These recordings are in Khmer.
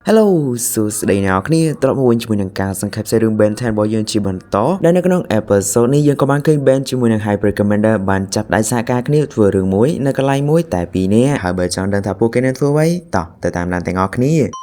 Hello សួស្តីអ្នកនរគ្នាត្រឡប់មកវិញជាមួយនឹងការសង្ខេបសេរីរឿង Ben 10របស់យើងជាបន្តដែលនៅក្នុង episode នេះយើងក៏បានឃើញ Ben ជាមួយនឹង Hybrid Commander បានចាប់ដៃសហការគ្នាធ្វើរឿងមួយនៅកន្លែងមួយតែពីរនាក់ហើយបើចង់ដឹងថាពួកគេនឹងធ្វើអ្វីតោះទៅតាមដានទាំងអស់គ្ន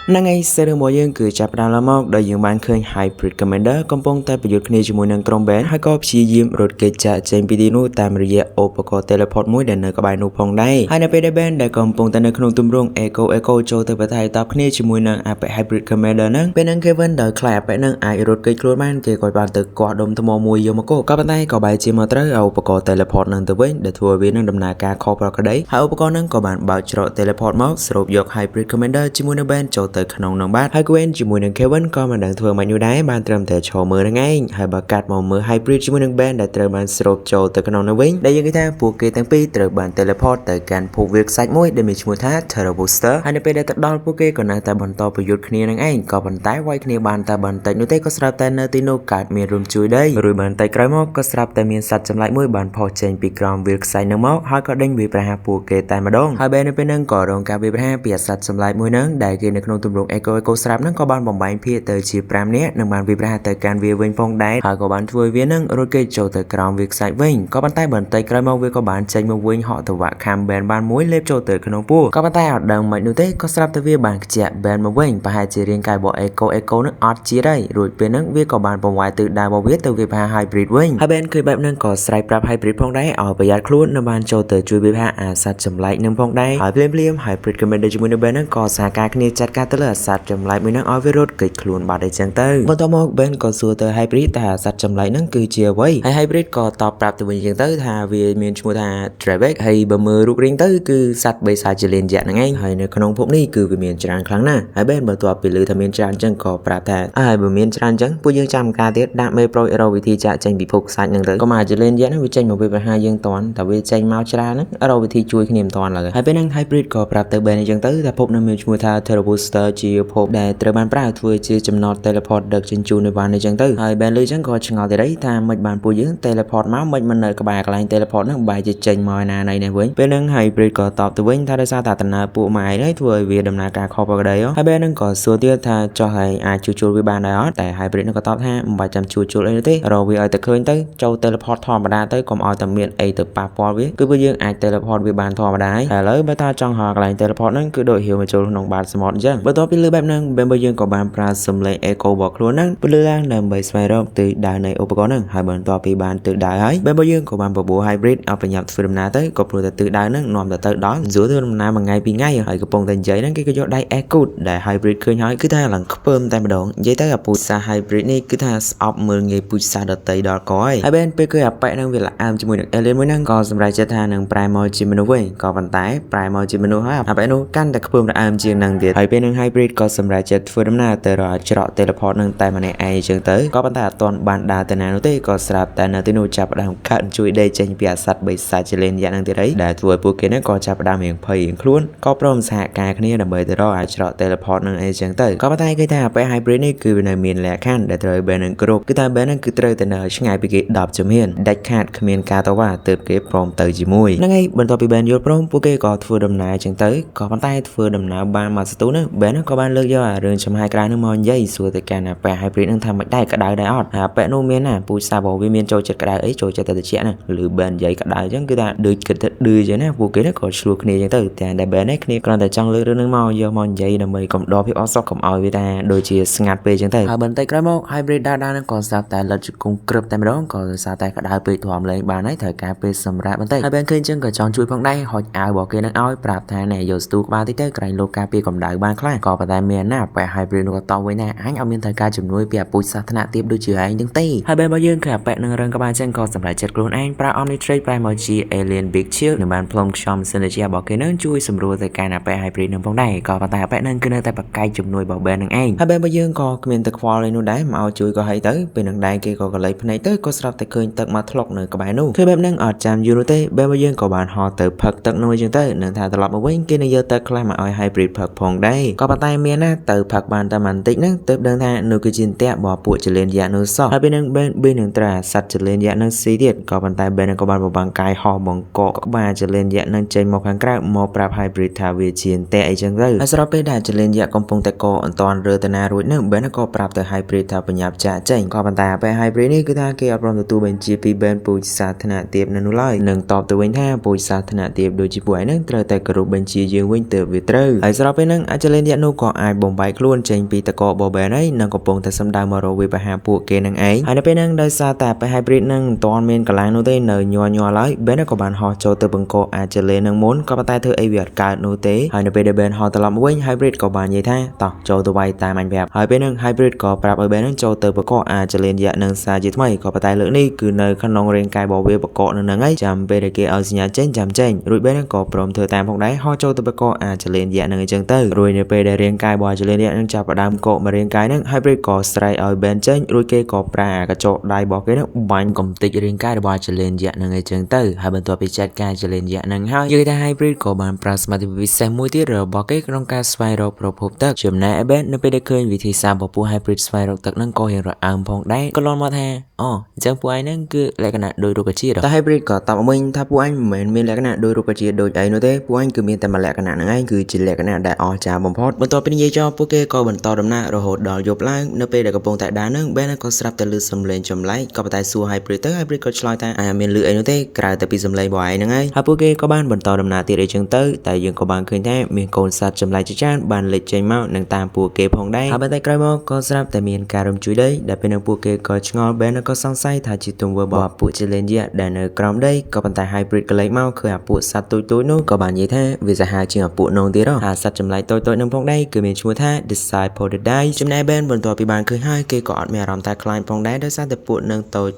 ាហ្នឹងហើយសេរីរបស់យើងគឺចាប់ផ្ដើមឡើងមកដោយយើងបានឃើញ Hybrid Commander កំពុងតែប្រយុទ្ធគ្នាជាមួយនឹងក្រុម Ben ហើយក៏ព្យាយាមរត់គេចចាកចេញពីទីនោះតាមរយៈឧបករណ៍ Teleport មួយដែលនៅក្បែរនោះផងដែរហើយនៅពេលដែល Ben ដែលកំពុងតែនៅក្នុងទម្រង់ Echo ចូលទៅប្រថែតបគ្នាជាមួយនឹង Apex Hybrid Commander ហ្នឹងពេលហ្នឹង Kevin ដែលខ្លាច Apex ហ្នឹងអាចរត់គេចខ្លួនបានគេក៏បានទៅគាស់ដុំថ្មមួយយកមកក៏ប៉ុន្តែក៏បែរជាមកត្រូវឧបករណ៍ Teleport ហ្នឹងទៅវិញដែលធ្វើឲ្យវានឹងដំណើរការខុសប្រក្រតីហើយឧបករណ៍ហ្នឹងក៏បានបើកច្រក Teleport មកស្រូបយក Hybrid Commander ជាមួយនឹង Ben ចូលទៅក្នុងនោះបាទហើយ Gwen ជាមួយនឹង Kevin ក៏មិនដឹងធ្វើម៉េចនោះដែរបានត្រឹមតែឈរមើលហ្នឹងឯងហើយបើកាត់មកមើល Hybrid ជាមួយនឹង Ben ដែលត្រូវបានស្រូបចូលទៅក្នុងនោះវិញដែលយើងគិតថាពួកគេទាំងពីរត្រូវបាន Teleport ទៅកាន់ភពវាលខ្សាច់មួយដែលមានឈ្មោះថា Terra Booster ហើយនៅពេលដែលទៅដល់ពួកគេក៏នៅតែបន្តប្រយុទ្ធគ្នានឹងឯងក៏ប៉ុន្តែវាយគ្នាបានតែបន្តិចនោះទេក៏ស្រាប់តែនៅទីនោះកើតមានរំជួយដីរួចបន្តិចក្រោយមកក៏ស្រាប់តែមានសត្វចម្លែកមួយបានផុសចេញពីក្រោមវាលខ្សាច់នោះមកហើយក៏ដេញវាប្រហារពួកគេតែម្ដងហើយ Ben នៅពេលហ្នឹងក៏រងការវាយប្រហារពីសត្វចម្លែកមួយហ្នឹងដែលគេនៅក្នុងទម្រង់ Echo ស្រាប់ហ្នឹងក៏បានបំបែកភាគទៅជា5នាក់និងបានវាយប្រហារទៅកាន់វាវិញផងដែរហើយក៏បានធ្វើឲ្យវានឹងរត់គេចចូលទៅក្រោមវាខ្សាច់វិញក៏ប៉ុន្តែបន្តិចក្រោយមកវាក៏បានចេញមកវិញហក់ទៅវាក់ខាំ Ben បានមួយលេបចូលទៅក្នុងពោះក៏ប៉ុន្តែអត់ដឹងមិននោះទេក៏ស្រាប់តែវាបានខ្ជាក់ Ben មកវិញប្រហែលជារាងកាយរបស់ Echo នឹងអត់ជាតិហើយរួចពេលហ្នឹងវាក៏បានបង្វែរទិសដៅរបស់វាទៅវាប្រហារ Hybrid វិញហើយ Ben ឃើញបែបហ្នឹងក៏ស្រែកប្រាប់ Hybrid ផងដែរឲ្យប្រយ័ត្នខ្លួននិងបានចូលទៅជួយវាប្រហារអាសត្វចម្លែកនឹងផងដែរហើយភ្លាម Hybrid Commander ជាមួយនឹង Ben ហ្នឹងក៏សហការគ្នាចាត់ការទៅលើអាសត្វចម្លែកមួយហ្នឹងឲ្យវារត់គេចខ្លួនបាត់អីចឹងទៅបន្ទាប់មក Ben ក៏សួរទៅ Hybrid ថាសត្វចម្លែកហ្នឹងគឺជាអ្វីហើយ Hybrid ក៏តបប្រាប់ទៅវិញចឹងទៅថាវាមានឈ្មោះថា Dravex ហើយបើមើលរូបរាងទៅគឺសត្វបិសាចជាលៀនយក្សហ្នឹងឯងហើយនៅក្នុងភពនេះគឺវាមានច្រើនខ្លាំងណាស់ហើយ Ben បន្ទាប់ពីឮថាមានច្រើនចឹងក៏ប្រាប់ថាហើយបើមានច្រើនចឹងពួកយើងចាំការទៀតដាក់មេប្រូចរកវិធីចាក់ចេញពីភពខ្សាច់ហ្នឹងទៅក៏មកជាលៀនយក្សហ្នឹងវាចេញមកវាប្រហារយើងតាន់តែវាចេញមកច្រើនហ្នឹងរកវិធីជួយគ្នាមិនតាន់ឡើយហើយពេលហ្នឹង Hybrid ក៏ប្រាប់ទៅ Ben ចឹងទៅថាភពនឹងមានឈ្មោះថា Terra Booster ជាភពដែលត្រូវបានប្រើធ្វើជាចំណត Teleport ដឹកជញ្ជូននៅបានអញ្ចឹងទៅហើយ Ben លឺចឹងក៏ឆ្ងល់ទៅដែរថាមិនបានពួកយើង Teleport មកមិននៅក្បែរកន្លែង Teleport ហ្នឹងបែរជាចេញមកណាណៃនេះវិញពេលហ្នឹង Hybrid ក៏តបទៅវិញថាដោយសារតែដំណើរពួកម៉ែឯងធ្វើឲ្យវាដំណើរការខុសប្រក្រតីហើយ Ben ហ្នឹងក៏សួរទៀតថាចុះហើយអាចជួសជុលវាបានដែរអត់តែ Hybrid ហ្នឹងក៏តបថាមិនបាច់ចាំជួសជុលអីទេរកវាឲ្យតែឃើញទៅចូល Teleport ធម្មតាទៅកុំឲ្យតែមានអីទៅប៉ះពាល់វាគឺពួកយើងអាច Teleport វាបានធម្មតាហើយឥឡូវបើថាចង់ហៅកន្លែង Teleport ហ្នឹងគឺដូចហៀវមកចូលក្នុងបាតសមុទ្រអញ្ចឹងបន្ទាប់ពីលើបែបហ្នឹង Ben យើងក៏បានប្រើសំឡេង Echo របស់ខ្លួនហ្នឹងពលឺឡើងដើម្បីស្វែងរកទិសដៅនៃឧបករណ៍ហ្នឹងហើយបន្ទាប់ពីបានទិសដៅហើយ Ben យើងក៏បានបបួល Hybrid ឲ្យប្រញាប់ធ្វើដំណើរទៅក៏ព្រោះតែទិសដៅហ្នឹងនាំទៅដល់ស្រួលធ្វើដំណើរមួយថ្ងៃពីរថ្ងៃហើយកំពុងតែនិយាយហ្នឹងគេក៏យកដៃ Echo ដែល Hybrid ឃើញហើយគឺថាឡើងខ្ពើមតែម្ដងនិយាយទៅអាពូជសាស Hybrid នេះគឺថាស្អប់មើលងាយពូជសាសដតីដល់កហើយ Ben ពេលឃើញអាប៉ែហ្នឹងវាល្អើមជាមួយនឹង Alien មួយហ្នឹងក៏សម្រេចចិត្តថានឹងប្រែមកជាមនុស្សវិញក៏ប៉ុន្តែប្រែមកជាមនុស្សហើយអាប៉ែនោះកាន់តែខ្ពើមល្អើមជាងហ្នឹងទៀតហើយពេលហ្នឹង Hybrid ក៏សម្រេចចិត្តធ្វើដំណើរទៅរកច្រក Teleport ហ្នឹងតែម្នាក់ឯងចឹងទៅក៏ប៉ុន្តែអត់ទាន់បានដើរទៅណានោះទេក៏ស្រាប់តែនៅទីនោះចាប់ផ្ដើមកាត់ជួយដេកចេញពីអាសត្វបិសាចជាលេនយ៉ាងហ្នឹងទៀតហើយដែលធ្វើឲ្យពួកគេហ្នឹងក៏ចាប់ផ្ដើមរៀងភ័យរៀងខ្លួនក៏ព្រមសហការគ្នាដើម្បីទៅរកអាចច្រក Teleport ហ្នឹងអីចឹងទៅក៏ប៉ុន្តែគេថាអាប៉ែ Hybrid នេះគឺវានៅមានលក្ខខណ្ឌដែលត្រូវ Ben នឹងគ្រប់គឺថា Ben ហ្នឹងគឺត្រូវតែនៅឆ្ងាយពីគេ10ជំហានដាច់ខាតគ្មានការតវ៉ាទើបគេព្រមទៅជាមួយហ្នឹងហើយបន្ទាប់ពី Ben យល់ព្រមពួកគេក៏ធ្វើដំណើរចឹងទៅក៏ប៉ុន្តែធ្វើដំណើរបានមកស្ទូហ្នឹង Ben ក៏បានលើកយកអារឿងចំហាយក្រៅហ្នឹងមកនិយាយសួរទៅកាន់អាប៉ែ Hybrid ហ្នឹងថាមិនដែរក្តៅដែរអត់អាប៉ែនោះមានណាពូជសាបរបស់វាមានចូលចិត្តក្តៅអីចូលចិត្តតែត្រជាក់ណាឬ Ben និយាយក្តៅចឹងគឺថាដូចគិតទៅឌឺចឹងណាពួកគេហ្នឹងក៏ឆ្លោះគ្នាចឹងទៅតែដែល Ben នេះគ្នាគ្រាន់តែចង់លើករឿងហ្នឹងមកយកមកនិយាយដើម្បីកំដរភាពអត់សុខកុំឲ្យវាថាដូចជាស្ងាត់ពេកចឹងទៅហើយបន្តិចក្រោយមក Hybrid ដើរហ្នឹងក៏ស្រាប់តែលិតជង្គង់ក្រឹបតែម្ដងក៏ដោយសារតែក្តៅពេកទ្រាំលែងបានហើយត្រូវការពេលសម្រាប់បន្តិចហើយ Ben ឃើញចឹងក៏ចង់ជួយផងដែរហុចអាវរបស់គេហ្នឹងឲ្យប្រាប់ថាណែយកស្ទូក្បាលតិចទៅក្រែងលោកការពារកម្ដៅបានខ្លះក៏ប៉ុន្តែមានណាប៉ែ Hybrid នោះក៏តបវិញថាអញអត់មានត្រូវការជំនួយពីអាពូជសាសនាទាបដូចជាឯងទាំងទេហើយ Ben របស់យើងគឺអាប៉ែនឹងរឹងក្បាលចឹងក៏សម្រេចចិត្តខ្លួនឯងប្រើ Omnitrade ប្រែមកជា Alien Big Shield នឹងបានផ្លុំខ្យល់ Synergy របស់គេនឹងជួយសម្រួលទៅកាន់អាប៉ែ Hybrid នឹងផងដែរក៏ប៉ុន្តែអាប៉ែនឹងគឺនៅតែបកកាយជំនួយរបស់ Ben នឹងឯងហើយ Ben របស់យើងក៏គ្មានទឹកខ្វល់អីនោះដែរមកឲ្យជួយក៏ហីទៅពេលនឹងដែរគេក៏កលៃភ្នែកទៅក៏ស្រាប់តែឃើញទឹកមកធ្លុកនៅក្បែរនោះគឺបែបហ្នឹងអត់ចាំយូរនោះទេ Ben របស់យើងក៏បានហោះទៅផឹកទឹកនោះចឹងទៅនឹងថាត្រឡប់មកវិញគេនឹងយកទឹកខ្លះមកឲ្យ Hybrid ផឹកផងដែរក៏ ក៏ប៉ុន្តែមានណាទៅផឹកបានតែបន្តិចហ្នឹងទើបដឹងថានោះគឺជាអន្ទាក់របស់ពួកចលនានោះសោះហើយពេលហ្នឹងបេនឹងត្រាសត្វចលនានឹងស៊ីទៀតក៏ប៉ុន្តែបេនឹងក៏បានបបាំងកាយហោះបង្កកក្បាលចលនានឹងចេញមកខាងក្រៅមកប្រាប់ hybrid ថាវាជាអន្ទាក់អីចឹងទៅហើយស្របពេលដែលចលនាកំពុងតែកអត់តាន់រើទៅណារួចហ្នឹងបេនឹងក៏ប្រាប់ទៅ hybrid ថាបញ្ញាប់ចាក់ចេញក៏ប៉ុន្តែពេល hybrid នេះគឺថាគេអត់ព្រមទទួលបញ្ជាពី Ben ពូជសាធារណៈទាបនៅនោះឡើយនឹងតបទៅវិញថាពូជសាធារណៈទាបដូចជាពួកឯងហ្នឹងត្រូវតែគោរពបញ្ជាយើងវិញទៅវាត្រូវហើយស្របពេលហ្នឹងអាចលនានោះក៏អាចបំបែកខ្លួនចេញពីតកបប Ben ហើយនឹងកំពុងតែសម្ដៅមករកវាបហាពួកគេនឹងឯងហើយនៅពេលហ្នឹងដោយសារតែពេល hybrid ហ្នឹងមិនទាន់មានកន្លែងនោះទេនៅញ័រឡើយ Ben ក៏បានហោះចូលទៅបង្កអាចលនឹងមុនក៏ប៉ុន្តែធ្វើអីវាអត់កើតនោះទេហើយនៅពេលដែល Ben ហោះត្រឡប់មកវិញ hybrid ក៏បាននិយាយថាតោះចូលទៅវាយតាមអញប្រាប់ហើយពេលហ្នឹង hybrid ក៏ប្រាប់ឲ្យ Ben ហ្នឹងចូលទៅបង្កអាចលនឹងសារជាថ្មីក៏ប៉ុន្តែលើកនេះគឺនៅក្នុងរាងកាយរបស់វាបង្កនៅហ្នឹងឯងចាំពេលដែលគេឲ្យសញ្ញាចេញចាំចេញរួច Ben ហ្នឹងក៏ព្រមធ្វើតាមផងដែរហោះចូលទៅបង្កអាចលហ្នឹងអញ្ចឹងទៅរួចនៅពេលដែលរាងកាយរបស់អាចលនឹងចាប់ផ្ដើមកកមករាងកាយហ្នឹង hybrid ក៏ស្រែកឲ្យ Ben ចេញរួចគេក៏ប្រើកញ្ចក់ដៃរបស់គេហ្នឹងបាញ់កំទេចរាងកាយរបស់ចលនាហ្នឹងអញ្ចឹងទៅហើយបន្ទាប់ពីចាត់ការចលនាហ្នឹងហើយនិយាយថា hybrid ក៏បានប្រើសមត្ថភាពពិសេសមួយទៀតរបស់គេក្នុងការស្វែងរកប្រភពទឹកចំណែក Ben នៅពេលដែលឃើញវិធីសាស្ត្ររបស់ពួក hybrid ស្វែងរកទឹកហ្នឹងក៏រៀងរអើមផងដែរក៏លន់មកថាអូអញ្ចឹងពួកឯងហ្នឹងគឺលក្ខណៈដូចរុក្ខជាតិតែ hybrid ក៏តបមកវិញថាពួកឯងមិនមែនមានលក្ខណៈដូចរុក្ខជាតិដូចអីនោះទេពួកឯងគឺមានតែមួយលក្ខណៈហ្នឹងឯងគឺជាលក្ខណៈដែលអស្ចារ្យបំផុតបន្ទាប់ពីនិយាយចោលពួកគេក៏បន្តដំណើររហូតដល់យប់ឡើងនៅពេលដែលកំពុងតែដើរហ្នឹង Ben ក៏ស្រាប់តែឮសំឡេងចម្លែកក៏ប៉ុន្តែសួរ hybrid ទៅ hybrid ក៏ឆ្លើយថាអាមានឮអីនោះទេក្រៅតែពីសំឡេងរបស់ឯងហ្នឹងហើយពួកគេក៏បានបន្តដំណើរទៀតអីចឹងទៅតែយើងក៏បានឃើញថាមានកូនសត្វចម្លែកជាច្រើនបានលេចចេញមកនឹងតាមពួកគេផងដែរហើយបន្តិចក្រោយមកក៏ស្រាប់តែមានការរំជួយដីដែលពេលនោះពួកគេក៏ឆ្ងល់ Ben ក៏សង្ស័យថាជាទង្វើរបស់ពួកចលនាដែលនៅក្រោមដីក៏ប៉ុន្តែ hybrid ក៏លេចមកឃើញអាពួកសត្វតូចនោះក៏បាននិយាយថាវាសាហាវជាងអាពួកនោះទៀតហើយសត្វចម្លែកតូចនឹងផងដែរគឺមានឈ្មោះថា Discipodidae ចំណែក Ben បន្ទាប់ពីបានឃើញហើយគេក៏អត់មានអារម្មណ៍ថាខ្លាចផងដែរដោយសារតែពួកនឹងតូច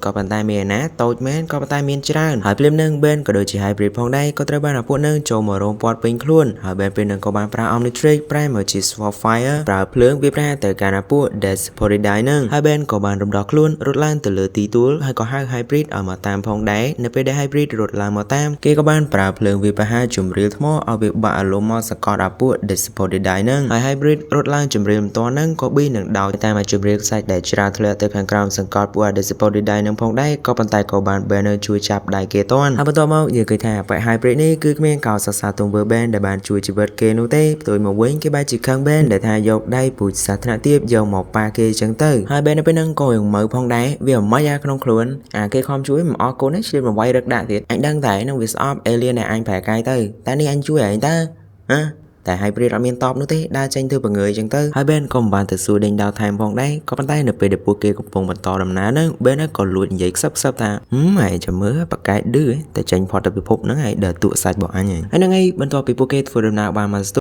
ក៏ប៉ុន្តែមានណាតូចមែនក៏ប៉ុន្តែមានច្រើនហើយភ្លាមនឹង Ben ក៏ដូចជា hybrid ផងដែរក៏ត្រូវបានអាពួកនឹងចូលមករោមព័ទ្ធពេញខ្លួនហើយ Ben ពេលនឹងក៏បានប្រើ Omnitrix ប្រែមកជា Swordfire ប្រើភ្លើងវាប្រែទៅកាន់អាពួក Discipodidae នឹងហើយ Ben ក៏បានរំដោះខ្លួនរត់ឡើងទៅលើទីទួលហើយក៏ហៅ hybrid ឲ្យមកតាមផងដែរនៅពេលដែល hybrid រត់ឡើងមកតាមគេក៏បានប្រើភ្លើងវាប្រហាជំរាលថ្មឲ្យវាបាក់អារម្មណ៍មកសកត់អាពួក Discipodidae នឹងហើយ hybrid រត់ឡើងជំរាលមិនទាន់នឹងក៏ប៊ីនឹងដោតតាមអាជំរាលខ្សាច់ដែលច្រាលធ្លាក់ទៅខាងក្រោមសង្កត់ពួក Discipodidae នឹងផងដែរក៏ប៉ុន្តែក៏បាន Ben ជួយចាប់ដៃគេតាន់ហើយបន្ទាប់មកយើងឃើញថាបែប hybrid នេះគឺគ្មានកោសរសើរទង្វើ Ben ដែលបានជួយជីវិតគេនោះទេផ្ទុយមកវិញគេបែរជាខឹង Ben ដែលថាយកដៃពូជសាធារណៈទាបយកមកប៉ាគេអញ្ចឹងទៅហើយ Ben នៅពេលហ្នឹងក៏រងមើផងដែរវាមិនអាក្នុងខ្លួនគេខំជួយមិនអរគុណទេឆ្លៀតមកវាយរឹកដាក់ទៀតអញដឹងតែនឹងវាស្អប់ alien ដែលអញប្រែកាយទៅតែនេះអញជួយឯងតើតែ hybrid អត់មានតបនោះទេដើរចេញធ្វើបង្ងើយអញ្ចឹងទៅហើយ Ben ក៏មិនបានទៅសួរដេញដោលថែមផងដែរក៏ប៉ុន្តែនៅពេលដែលពួកគេកំពុងបន្តដំណើរហ្នឹង Ben ក៏លួចនិយាយខ្សឹបថាឯងចាំមើលបកែឌឺតែចេញផុតទៅពិភពហ្នឹងឯងដើរទូកសាច់របស់អញហើយហ្នឹងឯងបន្ទាប់ពីពួកគេធ្វើដំណើរបានមក